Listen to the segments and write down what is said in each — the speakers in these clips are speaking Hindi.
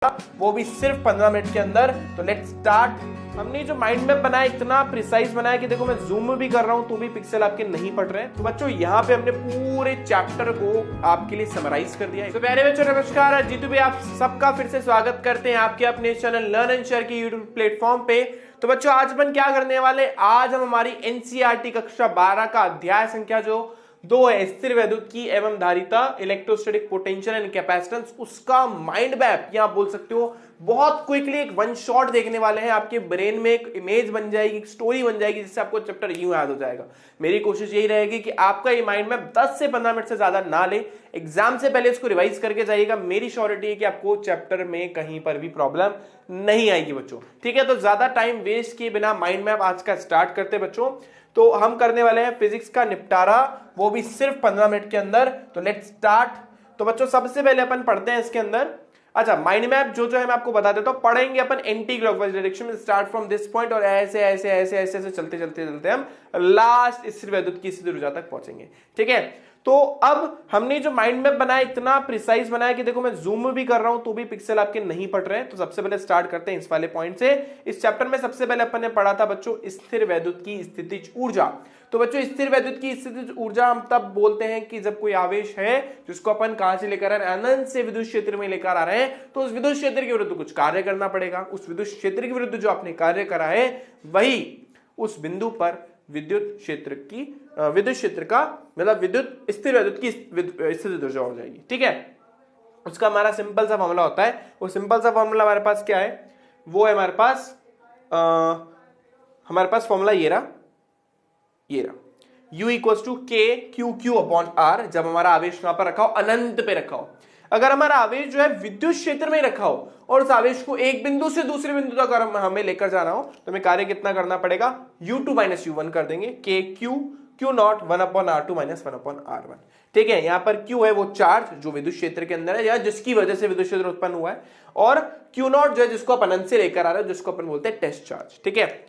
वो भी सिर्फ 15 मिनट के अंदर। तो लेट्स स्टार्ट। हमने जो माइंड मैप बनाया इतना प्रिसाइज बनाया कि देखो मैं जूम भी कर रहा हूं तो भी पिक्सल आपके नहीं पड़ रहे हैं। तो बच्चों यहाँ पे हमने पूरे चैप्टर को आपके लिए समराइज कर दिया है। तो प्यारे बच्चों नमस्कार, जीतू भाई आप सबका फिर से स्वागत करते हैं आपके अपने चैनल लर्न एंड शेयर के यूट्यूब प्लेटफॉर्म पे। तो बच्चों आज अपन क्या करने वाले, आज हम हमारी एनसीईआरटी कक्षा 12 का अध्याय संख्या जो 2 है, स्थिर वैद्युत की एवं धारिता, इलेक्ट्रोस्टैटिक पोटेंशियल एंड कैपेसिटेंस, उसका माइंड मैप या आप बोल सकते हो बहुत क्विकली एक वन शॉट देखने वाले हैं। आपके ब्रेन में एक इमेज बन जाएगी, एक स्टोरी बन जाएगी जिससे आपको चैप्टर यूं याद हो जाएगा। मेरी कोशिश यही रहेगी कि आपका ये माइंड मैप 10 से 15 मिनट से ज्यादा ना ले, एग्जाम से पहले इसको रिवाइज करके जाइएगा। मेरी श्योरिटी है कि आपको चैप्टर में कहीं पर भी प्रॉब्लम नहीं आएगी बच्चों, ठीक है। तो ज्यादा टाइम वेस्ट किए बिना माइंड मैप आज का स्टार्ट करते बच्चों। तो हम करने वाले हैं फिजिक्स का निपटारा, वो भी सिर्फ 15 मिनट के अंदर। तो लेट्स स्टार्ट। तो बच्चों सबसे पहले अपन पढ़ते हैं इसके अंदर। अच्छा, माइंड मैप जो है मैं आपको बता देता हूं। पढ़ेंगे अपन एंटी क्लॉकवाइज डायरेक्शन में, स्टार्ट फ्रॉम दिस पॉइंट और ऐसे ऐसे ऐसे ऐसे ऐसे चलते चलते चलते हम लास्ट स्थिर वैद्युत की स्थिति ऊर्जा तक पहुंचेंगे, ठीक है। तो अब हमने जो माइंड मैप बनाया इतना प्रिसाइज बनाया कि देखो मैं जूम भी कर रहा हूं तो भी पिक्सल आपके नहीं पड़ रहे हैं। तो सबसे पहले स्टार्ट करते हैं इस वाले पॉइंट से। इस चैप्टर में सबसे पहले अपन ने पढ़ा था बच्चों स्थिर वैद्युत की स्थितिज ऊर्जा। तो बच्चों स्थिर वैद्युत की स्थितिज ऊर्जा हम तब बोलते हैं कि जब कोई आवेश है जिसको अपन कहां से लेकर आ रहे हैं, अनंत से विद्युत क्षेत्र में लेकर आ रहे हैं, तो उस विद्युत क्षेत्र के विरुद्ध कुछ कार्य करना पड़ेगा। उस विद्युत क्षेत्र के विरुद्ध जो आपने कार्य करा है वही उस बिंदु पर विद्युत क्षेत्र का मतलब विद्युत स्थिर वैद्युत की स्थितिज ऊर्जा हो जाएगी, ठीक है। उसका हमारा सिंपल सा फॉर्मूला होता है। वो सिंपल सा फॉर्मूला हमारे पास क्या है, वो है हमारे पास फॉर्मूला ये रहा U इक्वल टू के क्यू क्यू अपॉन आर। जब हमारा आवेश कहां पर रखा हो, अनंत पे रखा हो। अगर हमारा आवेश जो है विद्युत क्षेत्र में रखा हो और उस आवेश को एक बिंदु से दूसरे बिंदु तक हमें लेकर जाना हो तो हमें कार्य कितना करना पड़ेगा, U2 माइनस U1 कर देंगे, के Q not 1 upon R2 minus 1 upon R1, ठीक है। यहां पर Q है वो चार्ज जो विद्युत क्षेत्र के अंदर है या जिसकी वजह से विद्युत क्षेत्र उत्पन्न हुआ है, और Q नॉट जो है जिसको अपन अनंत से लेकर आ रहे हैं, जिसको अपन बोलते हैं टेस्ट चार्ज, ठीक है।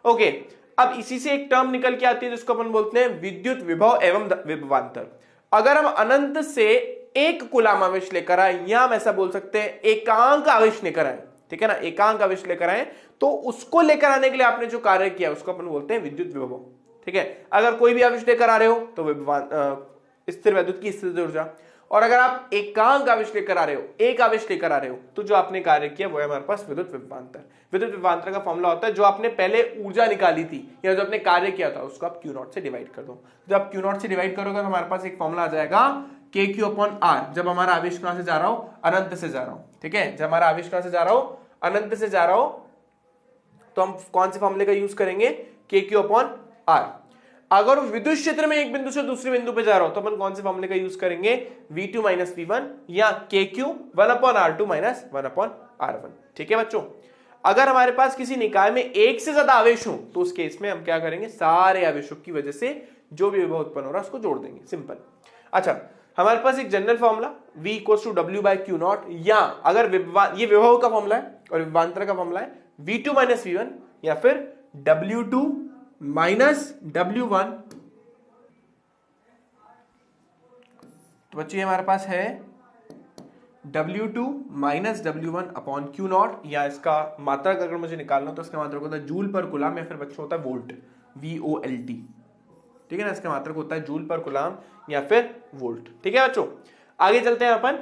ओके, अब इसी से एक टर्म निकल के आती है जिसको अपन बोलते हैं विद्युत विभव एवं विभवांतर। अगर हम अनंत से एक कूलाम आवेश लेकर आए, या हम ऐसा बोल सकते हैं एकांक आवेश लेकर आए, ठीक है ना, एकांक आवेश लेकर आए, तो उसको लेकर आने के लिए आपने जो कार्य किया उसको अपन बोलते हैं विद्युत विभव, ठीक है। अगर कोई भी आवेश लेकर आ रहे हो तो स्थिर वैद्युत की स्थितिज ऊर्जा, और अगर आप एकांक आवेश लेकर आ रहे हो, एक आवेश लेकर आ रहे हो, तो जो आपने कार्य किया वो है हमारे पास विद्युत विभवांतर। विद्युत विभवांतर का फॉर्मूला होता है जो आपने पहले ऊर्जा निकाली थी या जो आपने कार्य किया था उसको आप Q नॉट से डिवाइड कर दो। जब आप Q नॉट से डिवाइड करोगे तो हमारे पास एक फॉर्मूला आ जाएगा के क्यू अपॉन आर। जब हमारा आवेश कहां से जा रहा हो, अनंत से जा रहा हो, ठीक है। जब हमारा आवेश कहां से जा रहा हो, अनंत से जा रहा हो, तो हम कौन से फॉर्मूले का यूज करेंगे, के क्यू अपॉन आर। अगर विद्युत क्षेत्र में एक बिंदु से दूसरे बिंदु पे जा रहा हो तो अपन कौन से फॉर्मूले का यूज करेंगे, V2 माइनस V1 या KQ 1 upon R2 minus 1 upon R1, ठीक है बच्चों। अगर हमारे पास किसी निकाय में एक से ज्यादा आवेश हो तो उस केस में हम क्या करेंगे, सारे आवेशों की वजह से जो भी विभव उत्पन्न हो रहा है उसको जोड़ देंगे, सिंपल। अच्छा, हमारे पास एक general formula V equals to W by Q naught, या अगर ये विभव का फॉर्मूला है और विभवांतर का फॉर्मूला है V2 माइनस V1 या फिर W2 माइनस W1। तो बच्चे हमारे पास है W2 minus W1 upon Q naught, या इसका मात्रक अगर मुझे निकालना हो तो इसका मात्रक होता है जूल पर कूलाम या फिर बच्चों होता है वोल्ट, VOLT, ठीक है ना। इसका मात्रक होता है जूल पर कूलाम या फिर वोल्ट, ठीक है बच्चों। आगे चलते हैं अपन,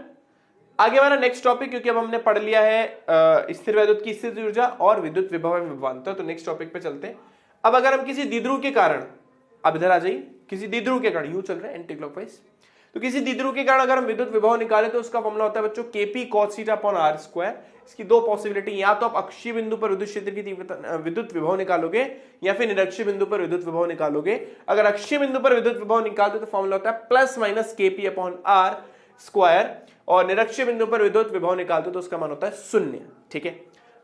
आगे हमारा नेक्स्ट टॉपिक, क्योंकि अब हमने पढ़ लिया है स्थिर वैद्युत की स्थितिज ऊर्जा और विद्युत विभव एवं विभवांतर। तो नेक्स्ट टॉपिक पे चलते हैं। अब अगर हम किसी द्विध्रुव के कारण, अब इधर आ जाइए, किसी द्विध्रुव के कारण, यूं चल रहे हैं एंटी क्लॉकवाइज, तो किसी द्विध्रुव के कारण अगर हम विद्युत विभव निकालें तो उसका फॉर्मूला होता है बच्चों Kp cos theta upon R square. इसकी दो पॉसिबिलिटी, या तो आप अक्षीय बिंदु पर विद्युत क्षेत्र की तीव्रता विद्युत विभव निकालोगे या फिर निरक्षीय बिंदु पर विद्युत विभव निकालोगे। अगर अक्षीय बिंदु पर विद्युत विभव निकालते तो फॉर्मूला होता है plus minus Kp upon R square, और निरक्षीय बिंदु पर विद्युत विभव निकालते तो उसका मान होता है 0, ठीक है।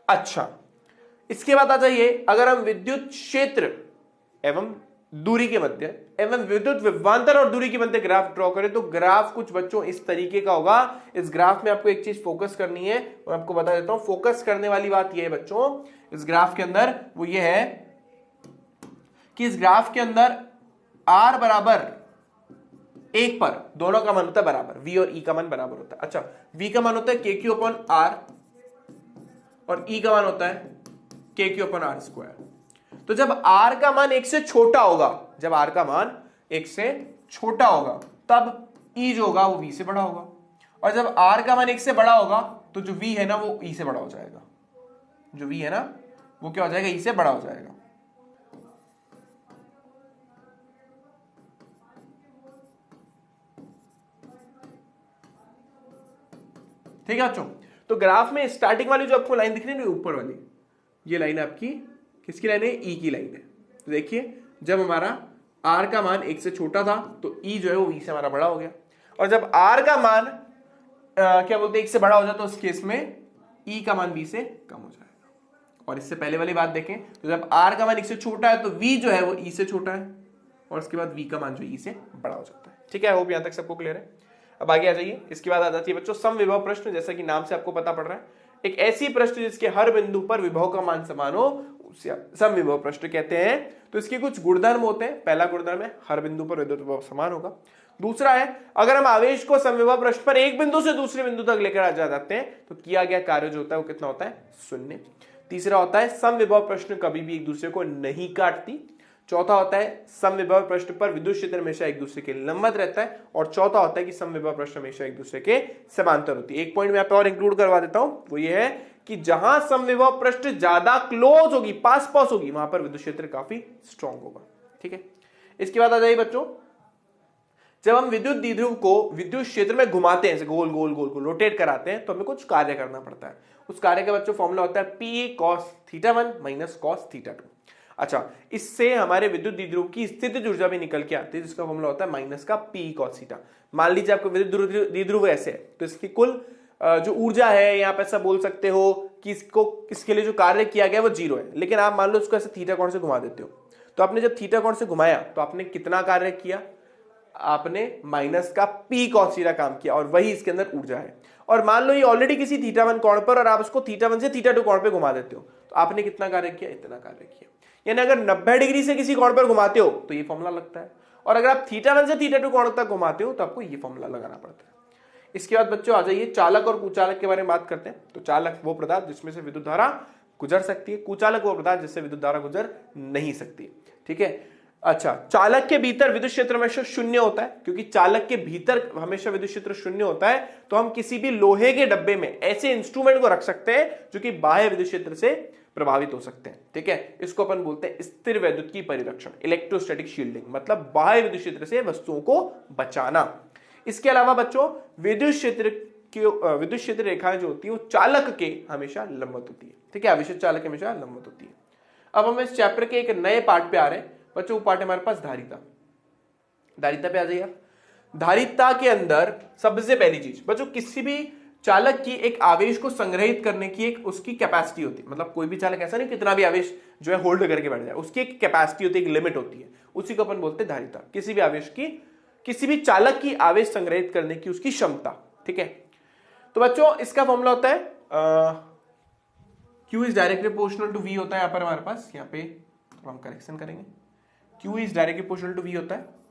अच्छा, इसके बाद आ जाइए, अगर हम विद्युत क्षेत्र एवं दूरी के मध्य एवं विद्युत विभवांतर और दूरी के मध्य ग्राफ ड्रॉ करें तो ग्राफ कुछ बच्चों इस तरीके का होगा। इस ग्राफ में आपको एक चीज फोकस करनी है, मैं आपको बता देता हूं। फोकस करने वाली बात यह है बच्चों इस ग्राफ के अंदर, वो ये है कि इस ग्राफ के अंदर R बराबर 1 पर दोनों का मान होता है बराबर, V और E का मान बराबर होता है। अच्छा, V का मान होता है KQ अपॉन R और ई का मान होता है के क्यू अपन आर स्क्वायर। तो जब आर का मान 1 से छोटा होगा, जब आर का मान 1 से छोटा होगा तब ई जो होगा वो वी से बड़ा होगा, और जब आर का मान 1 से बड़ा होगा तो जो वी है ना वो ई से बड़ा हो जाएगा, जो वी है ना वो क्या हो जाएगा, ई से बड़ा हो जाएगा। ठीक है बच्चों, तो ग्राफ में स्टार्टिंग वाली जो आपको लाइन दिख रही है ना ऊपर वाली, ये लाइन आपकी किसकी लाइन है, ई की लाइन है। तो देखिए जब हमारा आर का मान 1 से छोटा था तो ई जो है वो वी से हमारा बड़ा हो गया, और जब आर का मान क्या बोलते हैं 1 से बड़ा हो जाए तो उस केस में ई का मान वी से कम हो जाएगा। और इससे पहले वाली बात देखें तो जब आर का मान 1 से छोटा है तो वी जो है वो ई से छोटा है, और उसके बाद वी का मान जो ई से बड़ा हो जाता है। ठीक है, होप यहां तक सबको क्लियर है। अब आगे आ जाइए, इसके बाद आ जाती है बच्चों समविभव प्रश्न। जैसा कि नाम से आपको पता पड़ रहा है, एक ऐसी प्रश्न जिसके हर बिंदु पर विभव का मान समान हो उसे समविभव प्रश्न कहते हैं। तो इसके कुछ गुणधर्म होते हैं। पहला गुणधर्म है हर बिंदु पर विद्युत विभव समान होगा। दूसरा है अगर हम आवेश को समविभव प्रश्न पर एक बिंदु से दूसरे बिंदु तक लेकर आ जाते हैं तो किया गया कार्य जो होता है वो कितना होता है, शून्य। तीसरा होता है समविभव प्रश्न कभी भी एक दूसरे को नहीं काटती। चौथा होता है समविभव प्रश्न पर विद्युत क्षेत्र हमेशा एक दूसरे के लंबवत रहता है। और चौथा होता है कि समविभव प्रश्न हमेशा एक दूसरे के समांतर होती है। एक पॉइंट मैं यहाँ पे और इंक्लूड करवा देता हूं, वो ये है कि जहां समविभव प्रश्न ज्यादा क्लोज होगी, पास पास होगी, वहां पर विद्युत क्षेत्र काफी स्ट्रॉन्ग होगा। ठीक है, इसके बाद आ जाइए बच्चों, जब हम विद्युत द्विध्रुव को विद्युत क्षेत्र में घुमाते हैं, गोल गोल गोल गोल रोटेट कराते हैं, तो हमें कुछ कार्य करना पड़ता है। उस कार्य का बच्चों फॉर्मूला होता है P cos θ1 माइनस cos θ2। अच्छा, इससे हमारे विद्युत द्विध्रुव की स्थितिज ऊर्जा भी निकल के आती है, जिसका फॉर्मूला होता है माइनस का P cos θ। मान लीजिए आपको विद्युत द्विध्रुव ऐसे है, तो इसकी कुल जो ऊर्जा है, यहाँ पे ऐसा बोल सकते हो कि इसके लिए जो कार्य किया गया वो 0 है, लेकिन आप मान लो उसको ऐसे थीटा कोण से घुमा देते हो। तो आपने जब थीटा कोण से घुमाया तो आपने कितना कार्य किया, आपने माइनस का P cos θ काम किया, और वही इसके अंदर ऊर्जा है। और मान लो ये ऑलरेडी किसी θ1 कोण पर, और आप उसको θ1 से θ2 कोण पे घुमा देते हो, तो आपने कितना कार्य किया, इतना कार्य किया। यानी अगर 90 डिग्री से किसी कोण पर घुमाते हो तो ये फॉर्मूला लगता है, और अगर आप θ1 से θ2 कोण तक घुमाते हो तो आपको ये फॉर्मूला लगाना पड़ता है। इसके बाद बच्चों आ जाइए चालक और कुचालक के बारे में बात करते हैं। तो चालक वो पदार्थ जिसमें से विद्युत धारा गुजर सकती है, कुचालक वो पदार्थ जिससे विद्युत धारा गुजर नहीं सकती। ठीक है, अच्छा, चालक के भीतर विद्युत क्षेत्र हमेशा शून्य होता है, क्योंकि चालक के भीतर हमेशा विद्युत क्षेत्र शून्य होता है। तो हम किसी भी लोहे के डब्बे में ऐसे इंस्ट्रूमेंट को रख सकते हैं जो कि बाह्य विद्युत क्षेत्र से प्रभावित हो सकते हैं। ठीक है, इसको अपन बोलते हैं स्थिर वैद्युत की परिरक्षण, इलेक्ट्रोस्टैटिक शील्डिंग, मतलब बाह्य विद्युत क्षेत्र से वस्तुओं को बचाना। इसके अलावा बच्चों विद्युत क्षेत्र रेखाएं जो होती है वो चालक के हमेशा लंबवत होती है। ठीक है, आवेशित चालक हमेशा लंबवत होती है। अब हम इस चैप्टर के एक नए पार्ट पे आ रहे हैं बच्चों। वो पार्ट है हमारे पास धारिता। धारिता पे आ जाइए आप। धारिता के अंदर सबसे पहली चीज बच्चों, किसी भी चालक की एक आवेश को संग्रहित करने की एक उसकी कैपेसिटी होती है। मतलब कोई भी चालक ऐसा नहीं कितना भी आवेश जो है होल्ड करके बैठ जाए, उसकी एक कैपेसिटी होती है, एक लिमिट होती है, उसी को अपन बोलते हैं धारिता। किसी भी आवेश की, किसी भी चालक की आवेश संग्रहित करने की उसकी क्षमता। ठीक है, तो बच्चों इसका फॉर्मूला होता है Q is directly proportional to V होता है। यहाँ पर हमारे पास, यहाँ पे तो हम करेक्शन करेंगे, Q is directly proportional to V होता है।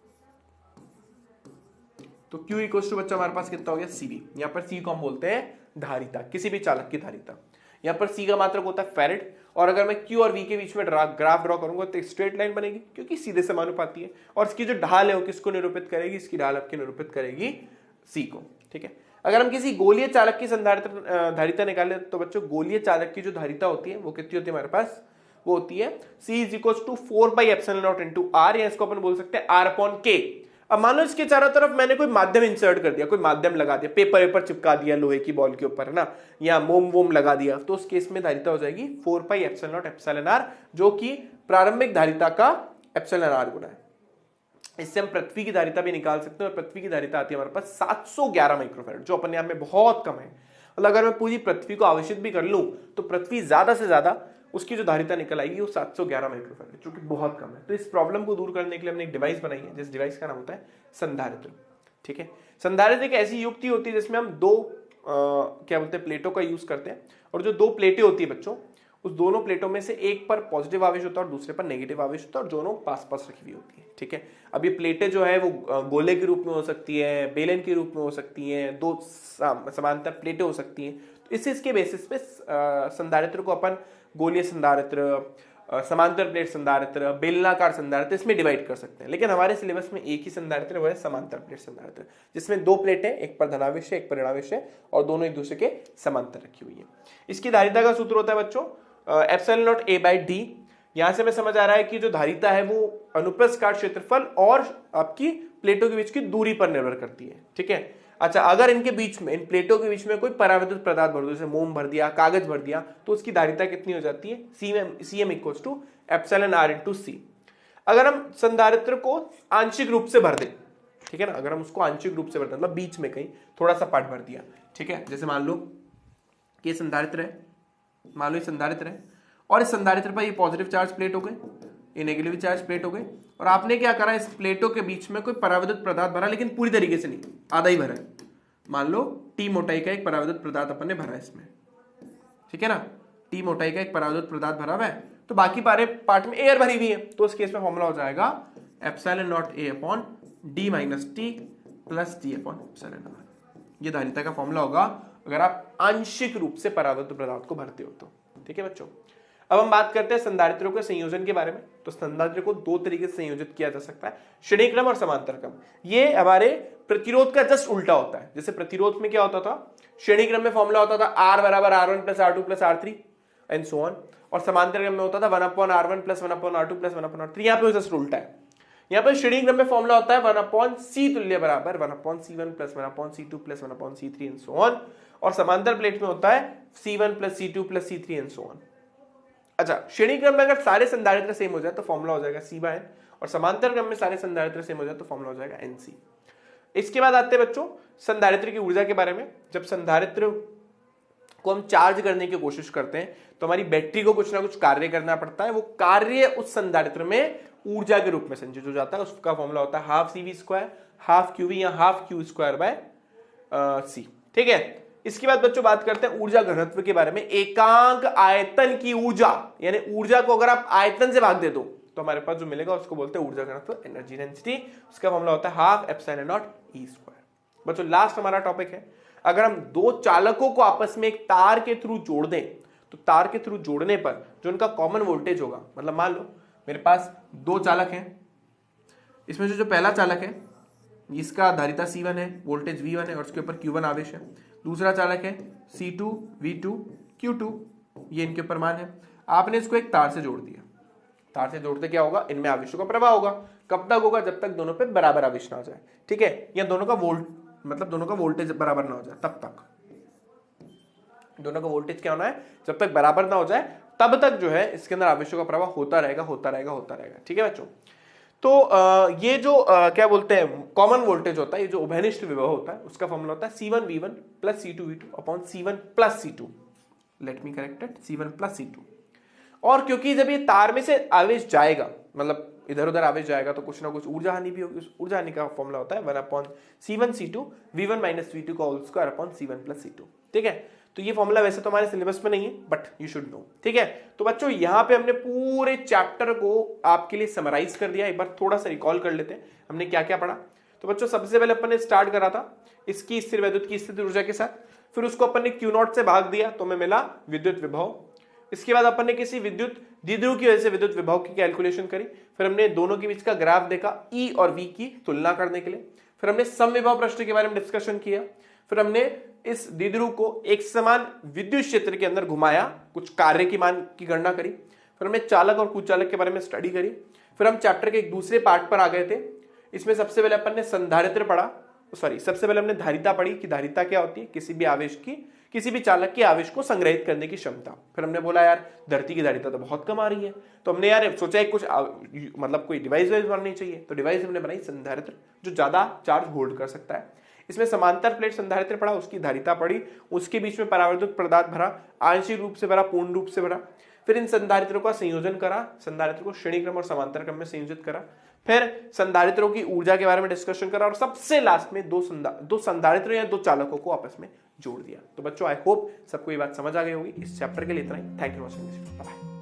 तो Q इक्वल्स टू बच्चा हमारे पास कितना हो गया, CV। यहाँ पर C को हम बोलते हैं धारिता, किसी भी चालक की धारिता। यहाँ पर C का मात्रक होता है फैरेड। और अगर मैं Q और V के बीच में ग्राफ ड्रॉ करूंगा तो एक स्ट्रेट लाइन बनेगी, क्योंकि सीधे समानुपाती है। और इसकी जो ढाल है वो किसको निरूपित करेगी, इसकी ढाल आपकी निरूपित करेगी C को। ठीक है, अगर हम किसी गोलीय चालक की धारिता निकाले तो बच्चों गोलीय चालक की जो धारिता होती है वो कितनी होती है हमारे पास, वो होती है C is equal to 4πε0 into R, या इसको अपन बोल सकते हैं R/K। अब मान लो इसके चारों तरफ मैंने कोई माध्यम इंसर्ट कर दिया, कोई माध्यम लगा दिया, पेपर चिपका दिया लोहे की बॉल के ऊपर, है ना, या मोम वोम लगा दिया, तो उस केस में धारिता हो जाएगी 4πε0 जो कि प्रारंभिक धारिता का εr गुना है। इससे हम पृथ्वी की धारिता भी निकाल सकते हैं, और पृथ्वी की धारिता आती है हमारे पास 711 माइक्रोफैराड, जो अपने आप में बहुत कम है। मतलब अगर मैं पूरी पृथ्वी को आवेशित भी कर लूं तो पृथ्वी ज्यादा से ज्यादा उसकी जो धारिता निकल आएगी वो 711 माइक्रोफैराड, जो कि बहुत कम है। तो इस प्रॉब्लम को दूर करने के लिए हमने एक डिवाइस बनाई है, जिस डिवाइस का नाम होता है संधारित्र। ठीक है, संधारित्र एक ऐसी युक्ति होती है जिसमें हम दो क्या बोलते हैं प्लेटों का यूज करते हैं, और जो दो प्लेटें होती है बच्चों, उस दोनों प्लेटों में से एक पर पॉजिटिव आवेश होता है और दूसरे पर नेगेटिव आवेश होता है, और दोनों पास पास रखी हुई होती है। ठीक है, अब ये प्लेटें जो है वो गोले के रूप में हो सकती है, बेलन के रूप में हो सकती हैं, दो समांतर प्लेटें हो सकती हैं। तो इसके बेसिस पे संधारित्र को अपन गोलीय संधारित्र, समांतर प्लेट संधारित्र, बेलनाकार संधारित्र इसमें डिवाइड कर सकते हैं। लेकिन हमारे सिलेबस में एक ही संधारित्र वो है समांतर प्लेट संधारित्र, जिसमें दो प्लेट है, एक पर धनावेश है एक पर ऋणावेश है और दोनों एक दूसरे के समांतर रखी हुई है। इसकी धारिता का सूत्र होता है बच्चों epsilon not A by D. यहां से हमें समझ आ रहा है कि जो धारिता है वो अनुप्रस्थ काट क्षेत्रफल और आपकी प्लेटों के बीच की दूरी पर निर्भर करती है। ठीक है, अच्छा अगर इनके बीच में, इन प्लेटों के बीच में कोई पराविद्युत पदार्थ भर दो, जैसे मोम भर दिया, कागज भर दिया, तो उसकी धारिता कितनी हो जाती है, Cm equal to epsilon R into C. अगर हम संधारित्र को आंशिक रूप से भर दें, ठीक है ना, अगर हम उसको आंशिक रूप से भर दें, मतलब बीच में कहीं थोड़ा सा पार्ट भर दिया, ठीक है, जैसे मान लो कि ये संधारित्र है, मान लो ये संधारित्र है और इस संधारित्र पर ये पॉजिटिव चार्ज प्लेट हो गए, ये नेगेटिव चार्ज प्लेट हो गए, और आपने क्या करा, इस प्लेटों के बीच में कोई पराविद्युत पदार्थ भरा, लेकिन पूरी तरीके से नहीं, आधा ही भरा है। मान लो टी मोटाई का एक पराविद्युत पदार्थ अपन ने भरा है इसमें, ठीक है ना, टी मोटाई का एक पराविद्युत पदार्थ भरा हुआ है, तो बाकी बारे पार्ट में एयर भरी हुई है, तो उस केस में फॉर्मूला हो जाएगा epsilon not A upon D minus T plus T upon epsilon R। ये धारिता का फॉर्मूला होगा अगर आप आंशिक रूप से पराविद्युत पदार्थ को भरते हो तो। ठीक है बच्चों, अब हम बात करते हैं संधारित्रों के संयोजन के बारे में। तो संधारित्र को दो तरीके से संयोजित किया जा सकता है, श्रेणी क्रम और समांतर क्रम। ये हमारे प्रतिरोध का जस्ट उल्टा होता है। जैसे प्रतिरोध में क्या होता था, श्रेणी क्रम में फॉर्मूला होता था R बराबर R1 plus R2 plus R3 and so on, और समांतर क्रम में होता था 1 upon R1 plus 1 upon R2 plus 1 upon R3। यहाँ पे जस्ट उल्टा है, यहाँ पर श्रेणी क्रम में फॉर्मूला होता है 1 अपॉन C तुल्य बराबर 1 upon C1 plus 1 upon C2 plus 1 upon C3 and so on, और समांतर प्लेट में होता है C1 plus C2 plus C3 and so on. अच्छा, श्रेणी क्रम में अगर सारे संधारित्र सेम हो जाए तो फॉर्मूला हो जाएगा C बाय N, और समांतर क्रम में सारे संधारित्र सेम हो जाए तो फॉर्मूला हो जाएगा NC। इसके बाद आते हैं बच्चों संधारित्र की ऊर्जा के बारे में। जब संधारित्र को हम चार्ज करने की कोशिश करते हैं तो हमारी बैटरी को कुछ ना कुछ कार्य करना पड़ता है, वो कार्य उस संधारित्र में ऊर्जा के रूप में संचित हो जाता है। उसका फॉर्मूला होता है half CV square, half QV या half Q square by C। ठीक है, इसके बाद बच्चों बात करते हैं ऊर्जा घनत्व के बारे में। एकांक आयतन की ऊर्जा, यानी ऊर्जा को अगर आप आयतन से भाग दे दो तो हमारे पास जो मिलेगा उसको बोलते हैं ऊर्जा घनत्व, एनर्जी डेंसिटी। उसका फॉर्मूला होता है half epsilon not E square. बच्चों लास्ट हमारा टॉपिक है, अगर हम दो चालकों को आपस में एक तार के थ्रू जोड़ दें तो तार के थ्रू जोड़ने पर जो उनका कॉमन वोल्टेज होगा, मतलब मान लो मेरे पास दो चालक हैं, इसमें से जो पहला चालक है इसका धारिता C1 है, वोल्टेज V1 है और उसके ऊपर Q1 आवेश है। दूसरा चालक है C2 V2 Q2, ये इनके ऊपर मान है। आपने इसको एक तार से जोड़ दिया, तार से जोड़ते क्या होगा, इनमें आवेशों का प्रवाह होगा। कब तक होगा, जब तक दोनों पे बराबर आवेश ना हो जाए, ठीक है, या दोनों का दोनों का वोल्टेज बराबर ना हो जाए, तब तक दोनों का वोल्टेज क्या होना है, जब तक बराबर ना हो जाए तब तक जो है इसके अंदर आवेशों का प्रवाह होता रहेगा होता रहेगा होता रहेगा। ठीक है बच्चों, तो ये जो क्या बोलते हैं कॉमन वोल्टेज होता है, ये जो उभयनिष्ठ विभव होता है, उसका फॉर्मूला होता है C1 V1 plus C2 V2 upon C1 plus C2, let me correct it, C1 plus C2। और क्योंकि जब ये तार में से आवेश जाएगा, मतलब इधर उधर आवेश जाएगा, तो कुछ ना कुछ ऊर्जा हानि भी होगी। उस ऊर्जा हानि का फॉर्मूला होता है 1 upon C1 C2 V1 minus V2 का whole square upon C1 plus C2। ठीक है, तो ये फॉर्मूला वैसे तो हमारे सिलेबस में नहीं है, बट यू शुड नो। ठीक है, तो बच्चों यहाँ पे हमने पूरे चैप्टर को आपके लिए समराइज कर दिया। एक बार थोड़ा सा रिकॉल कर लेते हैं हमने क्या क्या पढ़ा। तो बच्चों सबसे पहले अपन ने स्टार्ट करा था इसकी स्थिर वैद्युत की स्थिति ऊर्जा के साथ, फिर उसको अपन ने Q0 से भाग दिया तो हमें मिला विद्युत विभव। इसके बाद अपन ने किसी विद्युत द्विध्रुव की वजह से विद्युत विभव की कैलकुलेशन करी, फिर हमने दोनों के बीच का ग्राफ देखा E और V की तुलना करने के लिए, फिर हमने समविभव प्रश्न के बारे में डिस्कशन किया, फिर हमने इस द्विध्रुव को एक समान विद्युत क्षेत्र के अंदर घुमाया, कुछ कार्य की मान की गणना करी, फिर हमने चालक और कुचालक के बारे में स्टडी करी, फिर हम चैप्टर के एक दूसरे पार्ट पर आ गए थे। इसमें सबसे पहले अपन ने संधारित्र पढ़ा, सबसे पहले हमने धारिता पढ़ी कि धारिता क्या होती है, किसी भी आवेश की, किसी भी चालक के आवेश को संग्रहित करने की क्षमता। फिर हमने बोला यार धरती की धारिता तो बहुत कम आ रही है, तो हमने यार सोचा है कुछ मतलब कोई डिवाइस बनानी चाहिए, तो डिवाइस हमने बनाई संधारित्र जो ज्यादा चार्ज होल्ड कर सकता है। इसमें समांतर प्लेट संधारित्र पढ़ा, उसकी धारिता पढ़ी, उसके बीच में परावर्तित पदार्थ भरा, आंशिक रूप से भरा, पूर्ण रूप से भरा। फिर इन संधारित्रों का संयोजन करा, संधारित्र को श्रेणी क्रम और समांतर क्रम में संयोजित करा, फिर संधारित्रों की ऊर्जा के बारे में डिस्कशन करा, और सबसे लास्ट में दो संधारित्रों या दो चालकों को आपस में जोड़ दिया। तो बच्चों आई होप सबको ये बात समझ आ गई होगी। इस चैप्टर के लिए इतना ही। Thank you for watching this video. Bye.